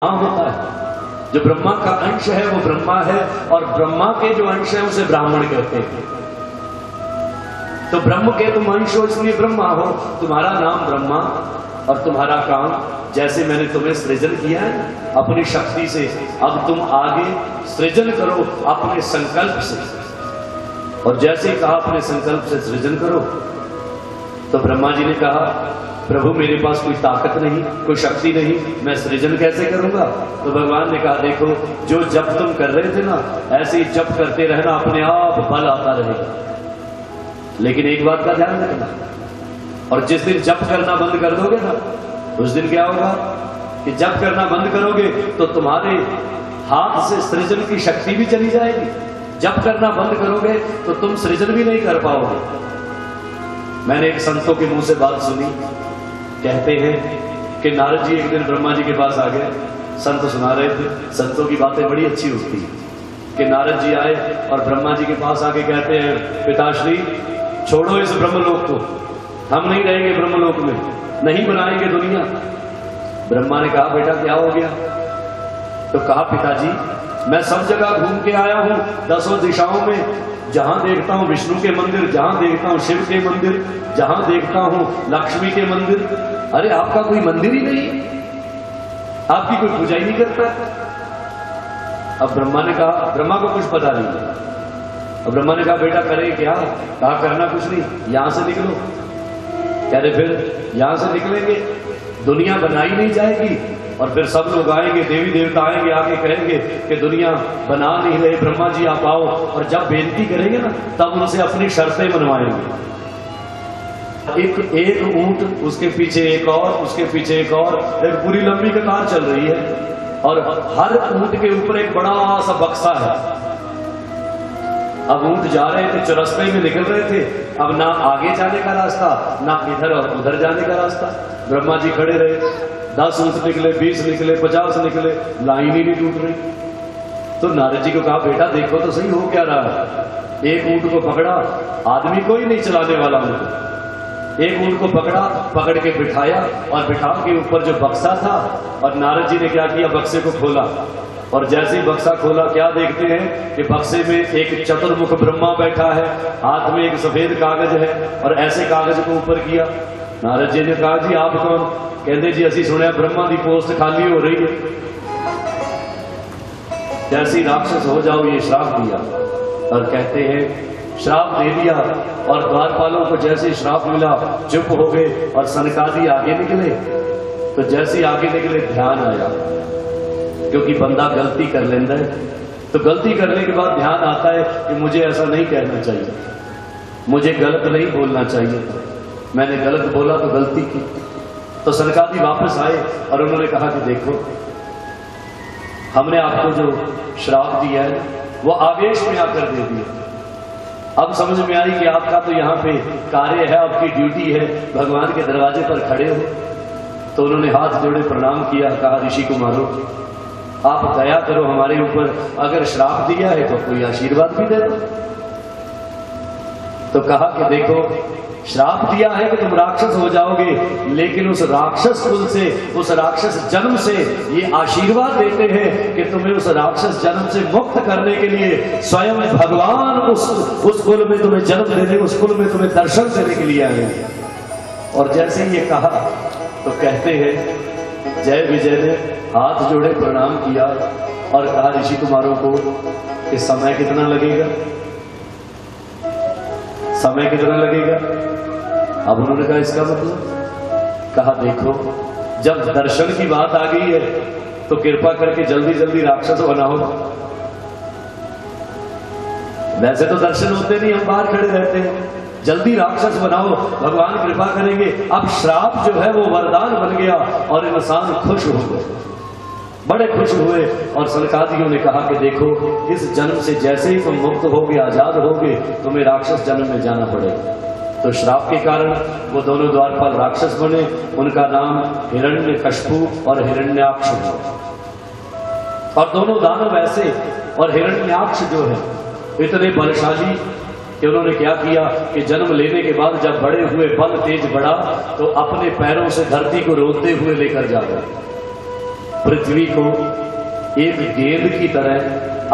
होता है। जो ब्रह्मा का अंश है वो ब्रह्मा है, और ब्रह्मा के जो अंश है उसे ब्राह्मण कहते हैं। तो ब्रह्म के तुम अंश हो इसलिए ब्रह्मा हो, तुम्हारा नाम ब्रह्मा और तुम्हारा काम, जैसे मैंने तुम्हें सृजन किया है अपनी शक्ति से, अब तुम आगे सृजन करो अपने संकल्प से। और जैसे ही कहा अपने संकल्प से सृजन करो, तो ब्रह्मा जी ने कहा प्रभु मेरे पास कोई ताकत नहीं, कोई शक्ति नहीं, मैं सृजन कैसे करूंगा। तो भगवान ने कहा देखो जो जप तुम कर रहे थे ना, ऐसे ही जप करते रहना, अपने आप बल आता रहेगा। लेकिन एक बात का ध्यान रखना, और जिस दिन जप करना बंद कर दोगे ना, उस दिन क्या होगा कि जप करना बंद करोगे तो तुम्हारे हाथ से सृजन की शक्ति भी चली जाएगी। जप करना बंद करोगे तो तुम सृजन भी नहीं कर पाओगे। मैंने एक संतों के मुंह से बात सुनी, कहते हैं कि नारद जी एक दिन ब्रह्मा जी के पास आ गए, संत सुना रहे थे। संतों की बातें बड़ी अच्छी होती है कि नारद जी आए और ब्रह्मा जी के पास आके कहते हैं पिताश्री छोड़ो इस ब्रह्मलोक को, हम नहीं रहेंगे ब्रह्मलोक में, नहीं बनाएंगे दुनिया। ब्रह्मा ने कहा बेटा क्या हो गया। तो कहा पिताजी मैं सब जगह घूम के आया हूं, 10 दिशाओं में, जहां देखता हूं विष्णु के मंदिर, जहां देखता हूं शिव के मंदिर, जहां देखता हूं लक्ष्मी के मंदिर। अरे आपका कोई मंदिर ही नहीं, आपकी कोई पूजा ही नहीं करता। अब ब्रह्मा ने कहा, ब्रह्मा को कुछ पता नहीं। अब ब्रह्मा ने कहा बेटा करें क्या। कहा करना कुछ नहीं, यहां से निकलो। कह रहे फिर यहां से निकलेंगे दुनिया बनाई नहीं जाएगी, और फिर सब लोग आएंगे, देवी देवता आएंगे, आके कहेंगे कि दुनिया बना नहीं रहे, ब्रह्मा जी आप आओ। और जब बेनती करेंगे ना तब उनसे अपनी शर्तें मनवाएंगे। एक ऊंट, उसके पीछे एक और, उसके पीछे एक और, एक पूरी लंबी कतार चल रही है, और हर ऊंट के ऊपर एक बड़ा सा बक्सा है। अब ऊंट जा रहे थे, चौरस्ते में निकल रहे थे, अब ना आगे जाने का रास्ता, ना इधर और उधर जाने का रास्ता। ब्रह्मा जी खड़े रहे, 10 ऊंट निकले, 20 निकले, 50 निकले, लाइन ही नहीं टूट रही। तो नारद जी को कहा बेटा देखो तो सही हो क्या रहा है। एक ऊंट को पकड़ा, आदमी कोई नहीं चलाने वाला ऊंट, एक ऊंट को पकड़ा, पकड़ के बिठाया, और बिठा के ऊपर जो बक्सा था, और नारद जी ने क्या किया बक्से को खोला, और जैसे ही बक्सा खोला क्या देखते हैं कि बक्से में एक चतुर्मुख ब्रह्मा बैठा है, हाथ में एक सफेद कागज है, और ऐसे कागज को ऊपर किया। नारद जी ने कहा जी आप कौन। कहते जी असी सुने ब्रह्मा की पोस्ट खाली हो रही है, जैसे राक्षस हो जाओ ये श्राप दिया। और कहते हैं श्राप दे दिया, और द्वारपालों को जैसे श्राप मिला चुप हो गए, और सनकादि आगे निकले। तो जैसे आगे निकले ध्यान आया, क्योंकि बंदा गलती कर लेता है, तो गलती करने के बाद ध्यान आता है कि मुझे ऐसा नहीं कहना चाहिए, मुझे गलत नहीं बोलना चाहिए, मैंने गलत बोला तो गलती की। तो सनकादि वापस आए और उन्होंने कहा कि देखो हमने आपको जो श्राप दिया है वो आवेश में आकर दे दिया। अब समझ में आई कि आपका तो यहाँ पे कार्य है, आपकी ड्यूटी है, भगवान के दरवाजे पर खड़े हो। तो उन्होंने हाथ जोड़े प्रणाम किया, कहा ऋषि कुमारों आप दया करो हमारे ऊपर, अगर श्राप दिया है तो कोई आशीर्वाद भी दे दो। तो कहा कि देखो श्राप दिया है कि तुम राक्षस हो जाओगे, लेकिन उस राक्षस कुल से, उस राक्षस जन्म से ये आशीर्वाद देते हैं कि तुम्हें उस राक्षस जन्म से मुक्त करने के लिए स्वयं भगवान उस कुल में तुम्हें जन्म देने, उस कुल में तुम्हें दर्शन देने के लिए आए। और जैसे ही ये कहा तो कहते हैं जय विजय ने हाथ जोड़े प्रणाम किया और कहा ऋषि कुमारों को कि समय कितना लगेगा, समय कितना लगेगा। अब उन्होंने कहा इसका मतलब, कहा देखो जब दर्शन की बात आ गई है तो कृपा करके जल्दी जल्दी राक्षस बनाओ। वैसे तो दर्शन होते नहीं, हम बाहर खड़े रहते हैं, जल्दी राक्षस बनाओ, भगवान कृपा करेंगे। अब श्राप जो है वो वरदान बन गया, और इंसान खुश हो गए, बड़े खुश हुए। और सनकादियों ने कहा कि देखो इस जन्म से जैसे ही तुम मुक्त होगे, आजाद होगे, तुम्हें राक्षस जन्म में जाना पड़ेगा। तो श्राप के कारण वो दोनों द्वारपाल राक्षस बने, उनका नाम हिरण्यकश्यप और हिरण्याक्ष है। और दोनों दानव ऐसे, और हिरण्याक्ष जो है इतने बलशाली कि उन्होंने क्या किया कि जन्म लेने के बाद जब बड़े हुए, बल तेज बढ़ा, तो अपने पैरों से धरती को रोकते हुए लेकर जा गए। पृथ्वी को एक गेंद की तरह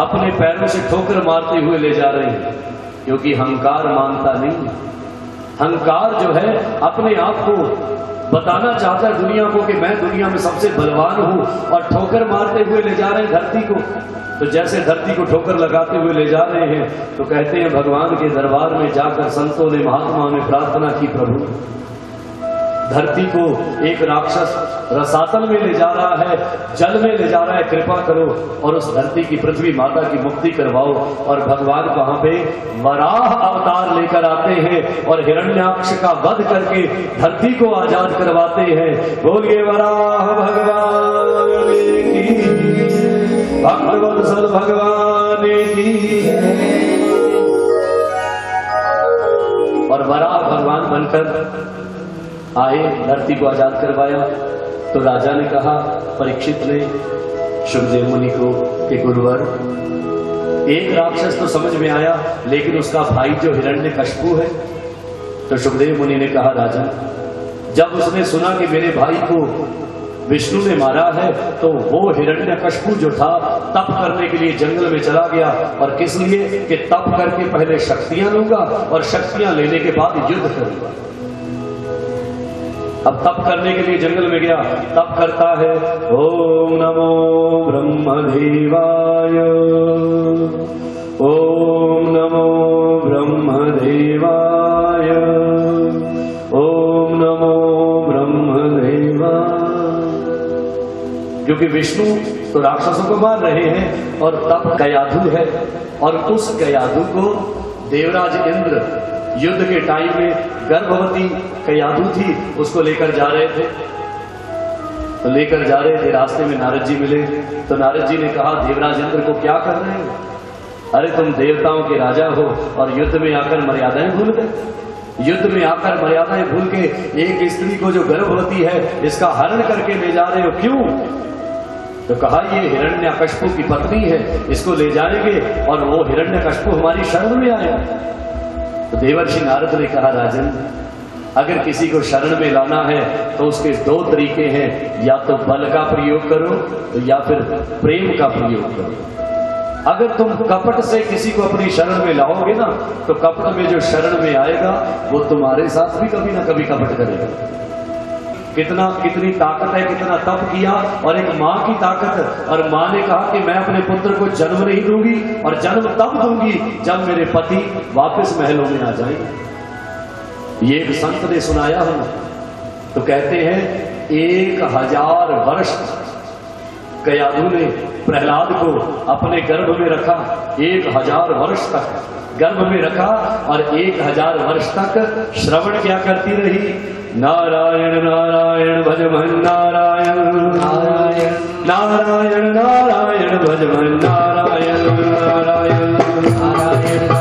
अपने पैरों से ठोकर मारते हुए ले जा रहे हैं, क्योंकि अहंकार मानता नहीं। अहंकार जो है अपने आप को बताना चाहता है दुनिया को कि मैं दुनिया में सबसे बलवान हूं, और ठोकर मारते हुए ले जा रहे हैं धरती को। तो जैसे धरती को ठोकर लगाते हुए ले जा रहे हैं, तो कहते हैं भगवान के दरबार में जाकर संतों ने, महात्माओं ने प्रार्थना की, प्रभु धरती को एक राक्षस रसातल में ले जा रहा है, जल में ले जा रहा है, कृपा करो और उस धरती की पृथ्वी माता की मुक्ति करवाओ। और भगवान वहां पे वराह अवतार लेकर आते हैं और हिरण्याक्ष का वध करके धरती को आजाद करवाते हैं। बोलिए वराह भगवान की, भक्तवत्सल भगवान की। और वराह भगवान बनकर आए, धरती को आजाद करवाया। तो राजा ने कहा, परीक्षित ने शुकदेव मुनि को कि गुरुवर, एक राक्षस तो समझ में आया, लेकिन उसका भाई जो हिरण्यकश्यप है। तो शुकदेव मुनि ने कहा, राजा जब उसने सुना कि मेरे भाई को विष्णु ने मारा है, तो वो हिरण्यकश्यप जो था तप करने के लिए जंगल में चला गया। और किस लिए? कि तप करके पहले शक्तियां लूंगा और शक्तियां लेने के बाद युद्ध करूंगा। अब तप करने के लिए जंगल में गया, तप करता है, ओम नमो ब्रह्मदेवाय, ओम नमो ब्रह्मदेवाय, ओम नमो ब्रह्मदेवाय। क्योंकि विष्णु तो राक्षसों को मार रहे हैं और तप कयाधु है, और उस कयाधु को देवराज इंद्र युद्ध के टाइम में गर्भवती कयाधु थी, उसको लेकर जा रहे थे। तो लेकर जा रहे थे, रास्ते में नारद जी मिले। तो नारद जी ने कहा, देवराज इंद्र को क्या कर रहे हो? अरे तुम देवताओं के राजा हो और युद्ध में आकर मर्यादाएं भूल गए। युद्ध में आकर मर्यादाएं भूल के एक स्त्री को जो गर्भवती है इसका हरण करके ले जा रहे हो, क्यों? तो कहा, ये हिरण्यकश्यप की पत्नी है, इसको ले जाएंगे और वो हिरण्यकश्यप हमारी शरण में आया। तो देवर्षि नारद ने कहा, राजन अगर किसी को शरण में लाना है तो उसके दो तरीके हैं, या तो बल का प्रयोग करो या फिर प्रेम का प्रयोग करो। अगर तुम कपट से किसी को अपनी शरण में लाओगे ना, तो कपट में जो शरण में आएगा वो तुम्हारे साथ भी कभी ना कभी कपट करेगा। कितनी ताकत है, कितना तप किया, और एक माँ की ताकत। और माँ ने कहा कि मैं अपने पुत्र को जन्म नहीं दूंगी, और जन्म तब दूंगी जब मेरे पति वापस महलों में आ जाएंगे। ये एक संत ने सुनाया है। तो कहते हैं 1000 वर्ष कयाधु ने प्रहलाद को अपने गर्भ में रखा, 1000 वर्ष तक गर्भ में रखा, और 1000 वर्ष तक श्रवण क्या करती रही? नारायण नारायण भज मन नारायण, नारायण नारायण नारायण भज मन नारायण, नारायण नारायण नारायण भज मन नारायण, नारायण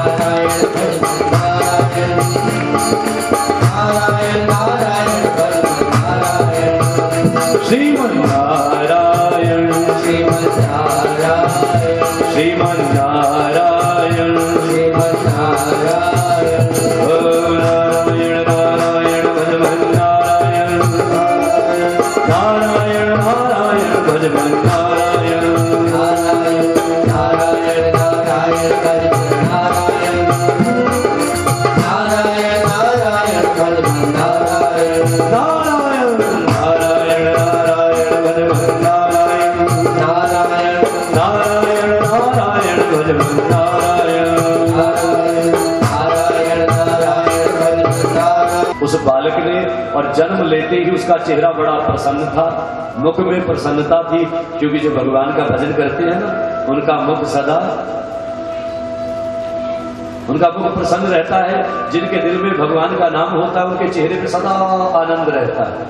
नारायण भज मन नारायण। श्रीमन नारायण, श्रीमन नारायण, श्रीमन नारायण, श्रीमन नारायण। नारायण नारायण भज मन नारायण, नारायण नारायण भज मन नारायण, नारायण नारायण नारायण भज मन नारायण, नारायण नारायण भज मन नारायण, नारायण नारायण नारायण भज मन नारायण, नारायण नारायण नारायण भज मन नारायण, नारायण नारायण नारायण भज मन नारायण। उस बालक ने और जन्म लेते ही उसका चेहरा बड़ा प्रसन्न था, मुख में प्रसन्नता थी, क्योंकि जो भगवान का भजन करते हैं ना, उनका मुख सदा, उनका मुख प्रसन्न रहता है। जिनके दिल में भगवान का नाम होता है उनके चेहरे पे सदा आनंद रहता है।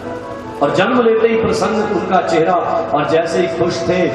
और जन्म लेते ही प्रसन्न उनका चेहरा, और जैसे ही खुश थे